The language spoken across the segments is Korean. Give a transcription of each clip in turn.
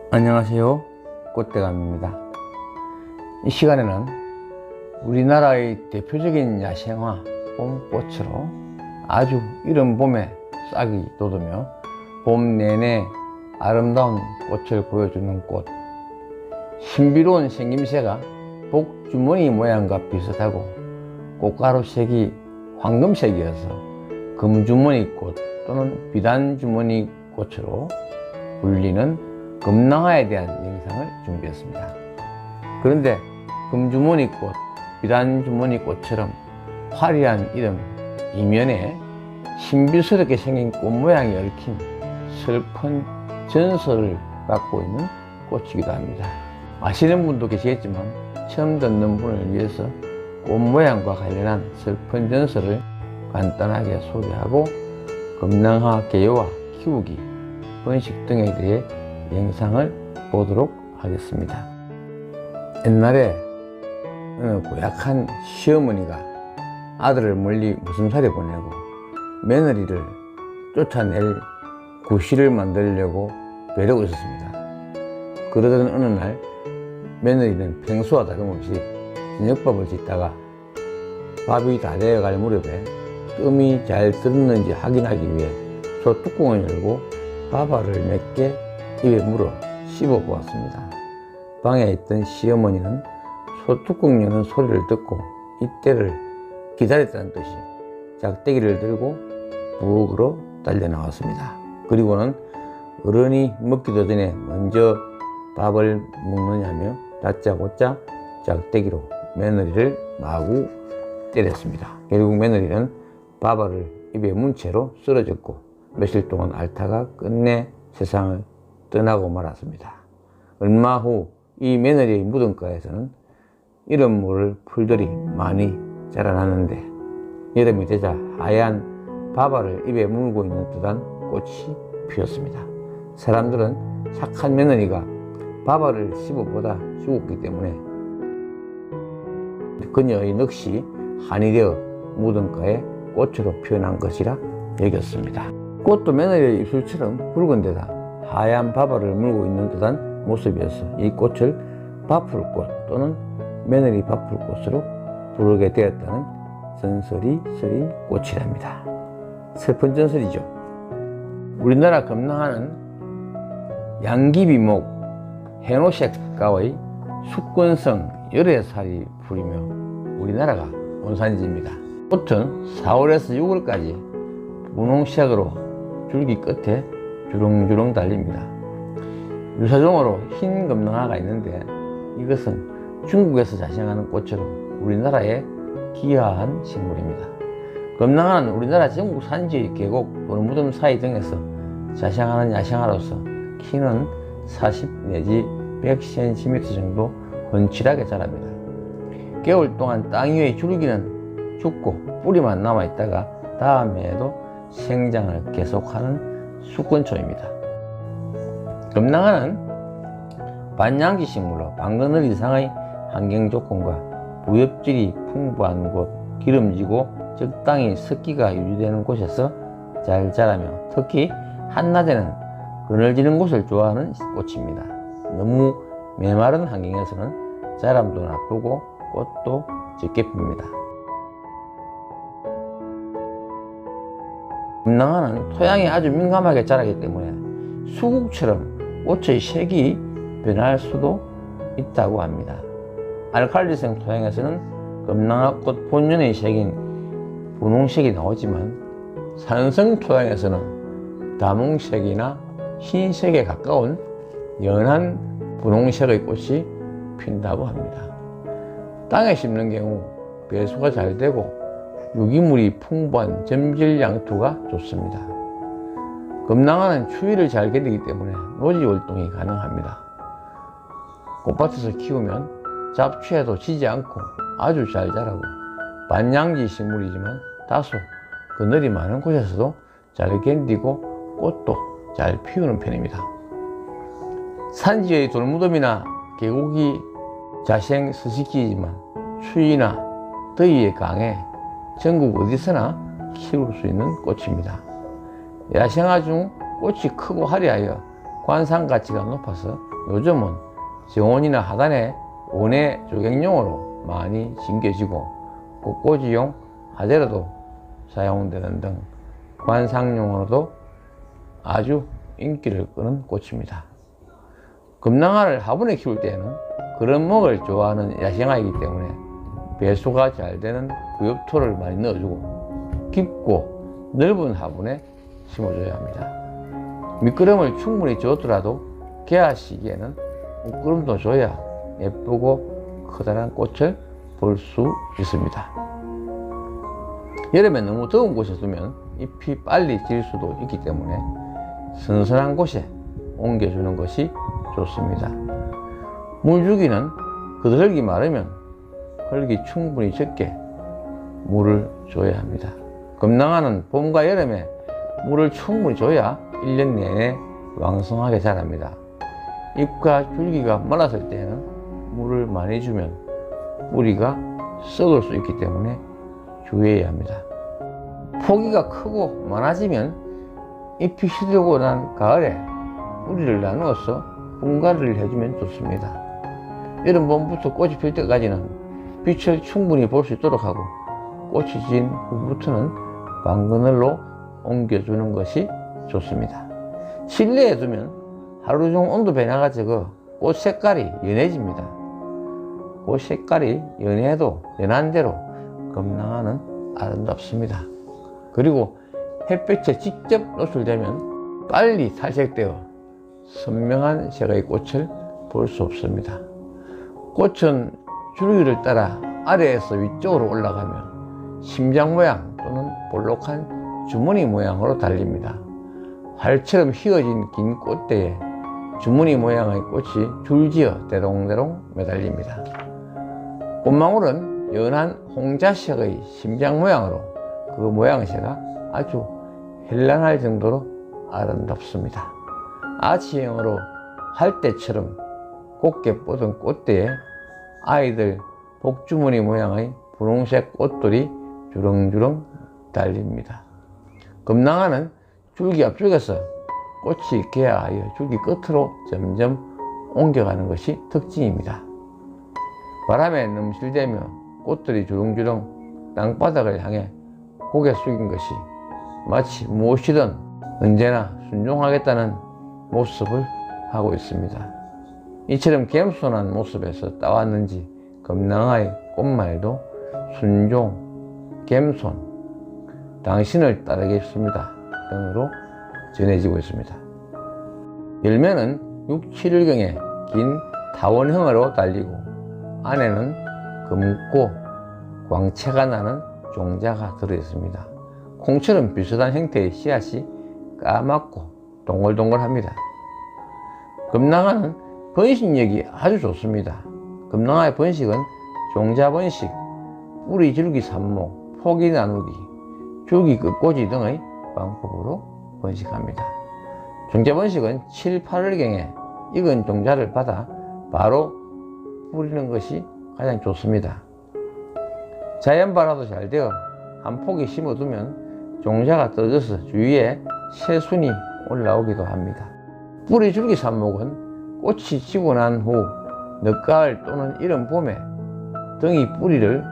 안녕하세요, 꽃대감입니다. 이 시간에는 우리나라의 대표적인 야생화 봄꽃으로 아주 이른 봄에 싹이 돋으며 봄 내내 아름다운 꽃을 보여주는 꽃, 신비로운 생김새가 복주머니 모양과 비슷하고 꽃가루색이 황금색이어서 금주머니꽃 또는 비단주머니 꽃으로 불리는 금낭화에 대한 영상을 준비했습니다. 그런데 금주머니꽃, 비단주머니꽃처럼 화려한 이름 이면에 신비스럽게 생긴 꽃 모양이 얽힌 슬픈 전설을 갖고 있는 꽃이기도 합니다. 아시는 분도 계시겠지만 처음 듣는 분을 위해서 꽃 모양과 관련한 슬픈 전설을 간단하게 소개하고 금낭화 개요와 키우기, 번식 등에 대해 영상을 보도록 하겠습니다. 옛날에 어느 고약한 시어머니가 아들을 멀리 무슴살에 보내고 며느리를 쫓아낼 구실을 만들려고 벼르고 있었습니다. 그러던 어느 날 며느리는 평소와 다름없이 저녁밥을 짓다가 밥이 다 되어갈 무렵에 뜸이 잘 들었는지 확인하기 위해 소뚜껑을 열고 밥알을 몇 개 입에 물어 씹어 보았습니다. 방에 있던 시어머니는 소뚜껑 여는 소리를 듣고 이때를 기다렸다는 듯이 작대기를 들고 부엌으로 달려 나왔습니다. 그리고는 어른이 먹기도 전에 먼저 밥을 먹느냐며 다짜고짜 작대기로 며느리를 마구 때렸습니다. 결국 며느리는 밥알을 입에 문 채로 쓰러졌고 며칠 동안 앓다가 끝내 세상을 떠나고 말았습니다. 얼마 후 이 며느리의 무덤가에서는 이름 모를 풀들이 많이 자라났는데 여름이 되자 하얀 밥알을 입에 물고 있는 듯한 꽃이 피었습니다. 사람들은 착한 며느리가 밥알을 씹어보다 죽었기 때문에 그녀의 넋이 한이 되어 무덤가에 꽃으로 피어난 것이라 여겼습니다. 꽃도 며느리의 입술처럼 붉은 데다 하얀 밥알을 물고 있는 듯한 모습이어서 이 꽃을 밥풀꽃 또는 며느리 밥풀꽃으로 부르게 되었다는 전설이 서린 꽃이랍니다. 슬픈 전설이죠. 우리나라 금낭화는 양귀비목, 해노색가의 숙건성 열애살이 부리며 우리나라가 원산지입니다. 꽃은 4월에서 6월까지 분홍색으로 줄기 끝에 주렁주렁 달립니다. 유사종으로 흰 금낭화가 있는데 이것은 중국에서 자생하는 꽃처럼 우리나라에 귀화한 식물입니다. 금낭화는 우리나라 전국 산지, 계곡, 돌무덤 사이 등에서 자생하는 야생화로서 키는 40 내지 100cm 정도 훤칠하게 자랍니다. 겨울 동안 땅 위의 줄기는 죽고 뿌리만 남아있다가 다음 해에도 생장을 계속하는 수건초입니다. 금낭화는 반양지 식물로 방그늘 이상의 환경 조건과 부엽질이 풍부한 곳, 기름지고 적당히 습기가 유지되는 곳에서 잘 자라며 특히 한낮에는 그늘지는 곳을 좋아하는 꽃입니다. 너무 메마른 환경에서는 자람도 나쁘고 꽃도 적게 핍니다. 금낭화는 토양에 아주 민감하게 자라기 때문에 수국처럼 꽃의 색이 변할 수도 있다고 합니다. 알칼리성 토양에서는 금낭화꽃 본연의 색인 분홍색이 나오지만 산성 토양에서는 다몽색이나 흰색에 가까운 연한 분홍색의 꽃이 핀다고 합니다. 땅에 심는 경우 배수가 잘 되고 유기물이 풍부한 점질 양토가 좋습니다. 금낭화는 추위를 잘 견디기 때문에 노지 활동이 가능합니다. 꽃밭에서 키우면 잡초에도 지지 않고 아주 잘 자라고 반양지 식물이지만 다소 그늘이 많은 곳에서도 잘 견디고 꽃도 잘 피우는 편입니다. 산지의 돌무덤이나 계곡이 자생 서식지이지만 추위나 더위에 강해 전국 어디서나 키울 수 있는 꽃입니다. 야생화 중 꽃이 크고 화려하여 관상 가치가 높아서 요즘은 정원이나 하단에 원예 조경용으로 많이 심겨지고 꽃꽂이용 화재로도 사용되는 등 관상용으로도 아주 인기를 끄는 꽃입니다. 금낭화를 화분에 키울 때에는 그런 먹을 좋아하는 야생화이기 때문에 배수가 잘 되는 구엽토를 많이 넣어주고 깊고 넓은 화분에 심어줘야 합니다. 밑거름을 충분히 줬더라도 개화 시기에는 웃구름도 줘야 예쁘고 커다란 꽃을 볼 수 있습니다. 여름에 너무 더운 곳에 두면 잎이 빨리 질 수도 있기 때문에 선선한 곳에 옮겨주는 것이 좋습니다. 물주기는 그들흙이 마르면 흙이 충분히 적게 물을 줘야 합니다. 금낭화는 봄과 여름에 물을 충분히 줘야 1년 내내 왕성하게 자랍니다. 잎과 줄기가 말랐을 때는 물을 많이 주면 뿌리가 썩을 수 있기 때문에 주의해야 합니다. 포기가 크고 많아지면 잎이 시들고 난 가을에 뿌리를 나누어서 분갈이를 해주면 좋습니다. 여름 봄부터 꽃이 필 때까지는 빛을 충분히 볼 수 있도록 하고 꽃이 진 후부터는 방그늘로 옮겨주는 것이 좋습니다. 실내에 두면 하루 중 온도 변화가 적어 꽃 색깔이 연해집니다. 꽃 색깔이 연해도 연한 대로 금낭화는 아름답습니다. 그리고 햇볕에 직접 노출되면 빨리 탈색되어 선명한 색의 꽃을 볼 수 없습니다. 꽃은 줄기를 따라 아래에서 위쪽으로 올라가며 심장 모양 또는 볼록한 주머니 모양으로 달립니다. 활처럼 휘어진 긴 꽃대에 주머니 모양의 꽃이 줄지어 대롱대롱 매달립니다. 꽃망울은 연한 홍자색의 심장 모양으로 그 모양새가 아주 현란할 정도로 아름답습니다. 아치형으로 할대처럼 곱게 뻗은 꽃대에 아이들 복주머니 모양의 분홍색 꽃들이 주렁주렁 달립니다. 금낭화는 줄기 앞쪽에서 꽃이 개화하여 줄기 끝으로 점점 옮겨가는 것이 특징입니다. 바람에 넘실대며 꽃들이 주렁주렁 땅바닥을 향해 고개 숙인 것이 마치 무엇이든 언제나 순종하겠다는 모습을 하고 있습니다. 이처럼 겸손한 모습에서 따왔는지 금낭화의 꽃말도 순종, 겸손, 당신을 따르겠습니다 등으로 전해지고 있습니다. 열매는 6, 7일경에 긴 타원형으로 달리고 안에는 검고 광채가 나는 종자가 들어있습니다. 콩처럼 비슷한 형태의 씨앗이 까맣고 동글동글합니다. 금낭화는 번식력이 아주 좋습니다. 금낭화의 번식은 종자 번식, 뿌리 줄기 삽목, 포기 나누기, 줄기 끝꽂이 등의 방법으로 번식합니다. 종자 번식은 7, 8월경에 익은 종자를 받아 바로 뿌리는 것이 가장 좋습니다. 자연 발화도 잘 되어 한 포기 심어두면 종자가 떨어져서 주위에 새순이 올라오기도 합니다. 뿌리 줄기 삽목은 꽃이 지고 난 후 늦가을 또는 이른 봄에 등이 뿌리를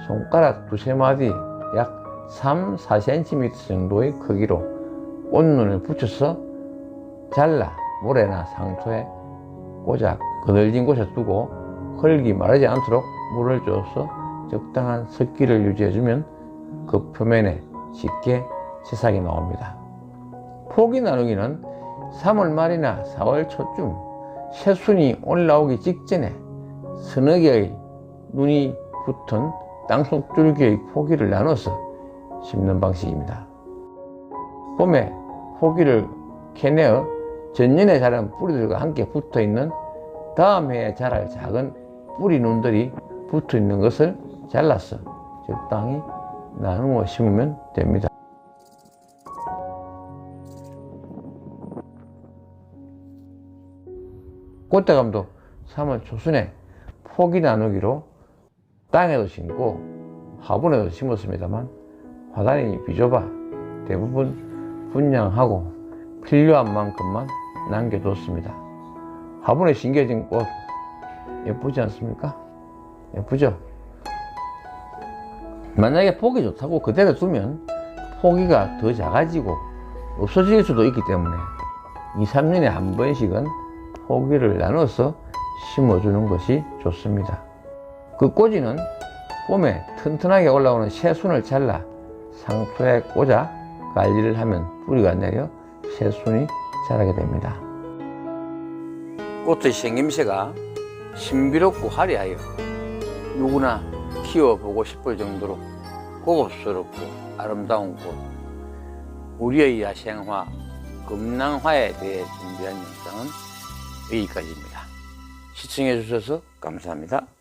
손가락 두세 마디 약 3, 4cm 정도의 크기로 꽃눈을 붙여서 잘라 모래나 상토에 꽂아 그늘진 곳에 두고 흙이 마르지 않도록 물을 줘서 적당한 습기를 유지해주면 그 표면에 쉽게 새싹이 나옵니다. 포기 나누기는 3월 말이나 4월 초쯤 새순이 올라오기 직전에 서너 개의 눈이 붙은 땅속 줄기의 포기를 나눠서 심는 방식입니다. 봄에 포기를 캐내어 전년에 자란 뿌리들과 함께 붙어있는 다음 해에 자랄 작은 뿌리 눈들이 붙어있는 것을 잘라서 적당히 나누어 심으면 됩니다. 꽃대감도 3월 초순에 포기 나누기로 땅에도 심고 화분에도 심었습니다만 화단이 비좁아 대부분 분양하고 필요한 만큼만 남겨뒀습니다. 화분에 심겨진 꽃 예쁘지 않습니까? 예쁘죠? 만약에 폭이 좋다고 그대로 두면 포기가 더 작아지고 없어질 수도 있기 때문에 2, 3년에 한 번씩은 포기를 나눠서 심어주는 것이 좋습니다. 그 꼬지는 봄에 튼튼하게 올라오는 새순을 잘라 상토에 꽂아 관리를 하면 뿌리가 내려 새순이 자라게 됩니다. 꽃의 생김새가 신비롭고 화려하여 누구나 키워보고 싶을 정도로 고급스럽고 아름다운 꽃, 우리의 야생화, 금낭화에 대해 준비한 영상은 여기까지입니다. 시청해 주셔서 감사합니다.